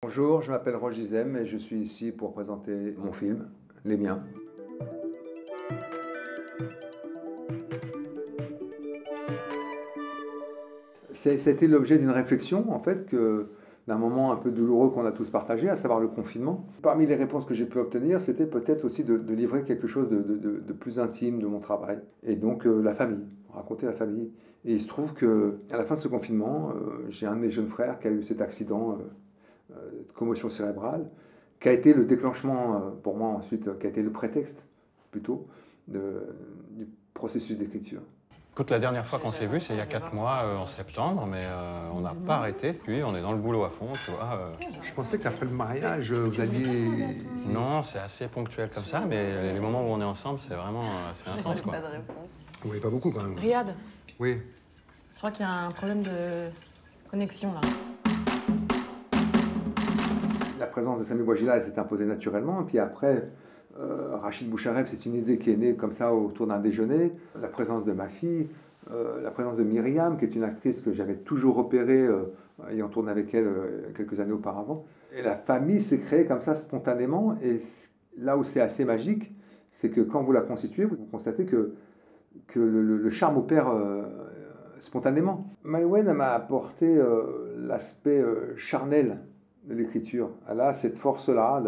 Bonjour, je m'appelle Roger Gizem et je suis ici pour présenter mon film, Les Miens. C'était l'objet d'une réflexion, en fait, d'un moment un peu douloureux qu'on a tous partagé, à savoir le confinement. Parmi les réponses que j'ai pu obtenir, c'était peut-être aussi de livrer quelque chose de plus intime de mon travail. Et donc la famille, raconter la famille. Et il se trouve qu'à la fin de ce confinement, j'ai un de mes jeunes frères qui a eu cet accident de commotion cérébrale, qui a été le déclenchement pour moi ensuite, qui a été le prétexte plutôt du processus d'écriture. Écoute, la dernière fois qu'on s'est vu, c'est il y a 4 mois, en septembre, mais on n'a pas arrêté depuis, on est dans le boulot à fond, tu vois. Je pensais qu'après le mariage, vous alliez... Non, c'est assez ponctuel comme ça, mais les moments où on est ensemble, c'est vraiment assez intense, quoi. Pas de réponse. Vous voyez pas beaucoup quand même. Riyad, Oui. je crois qu'il y a un problème de connexion là. La présence de Sami Bouajila, elle s'est imposée naturellement. Et puis après, Rachid Bouchareb, c'est une idée qui est née comme ça autour d'un déjeuner. La présence de ma fille, la présence de Myriam, qui est une actrice que j'avais toujours repérée, ayant tourné avec elle quelques années auparavant. Et la famille s'est créée comme ça spontanément. Et là où c'est assez magique, c'est que quand vous la constituez, vous constatez que le charme opère spontanément. Maïwenn m'a apporté l'aspect charnel de l'écriture. Elle a cette force-là,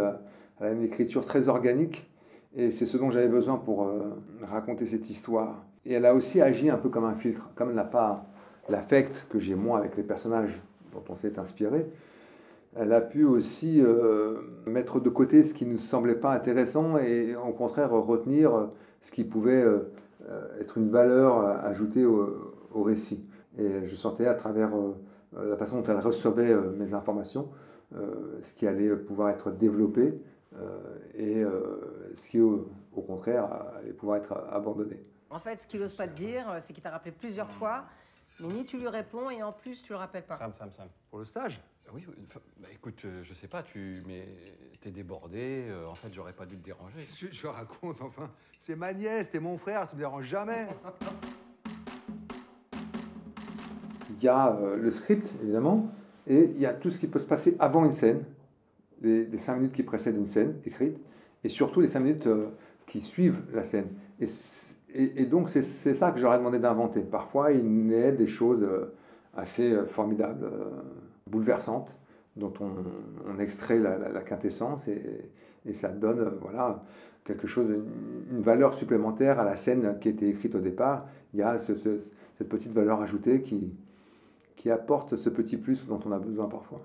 elle a une écriture très organique, et c'est ce dont j'avais besoin pour raconter cette histoire. Et elle a aussi agi un peu comme un filtre, comme elle n'a pas l'affect que j'ai moi avec les personnages dont on s'est inspiré. Elle a pu aussi mettre de côté ce qui ne nous semblait pas intéressant et au contraire retenir ce qui pouvait être une valeur ajoutée au récit. Et je sentais à travers la façon dont elle recevait mes informations ce qui allait pouvoir être développé et ce qui au contraire allait pouvoir être abandonné. En fait, ce qu'il n'ose pas te dire, c'est qu'il t'a rappelé plusieurs fois, mais ni tu lui réponds et en plus tu le rappelles pas. Sam. Pour le stage? Oui, bah, écoute, je sais pas, mais t'es débordé, en fait, j'aurais pas dû te déranger. Qu'est-ce que je raconte, enfin? C'est ma nièce, t'es mon frère, tu me déranges jamais. Il y a le script, évidemment, et il y a tout ce qui peut se passer avant une scène, les 5 minutes qui précèdent une scène écrite, et surtout les 5 minutes qui suivent la scène. Et donc c'est ça que j'aurais demandé d'inventer. Parfois il naît des choses assez formidables, bouleversantes, dont on extrait la quintessence, et ça donne voilà, quelque chose, une valeur supplémentaire à la scène qui était écrite au départ. Il y a cette petite valeur ajoutée qui apporte ce petit plus dont on a besoin parfois.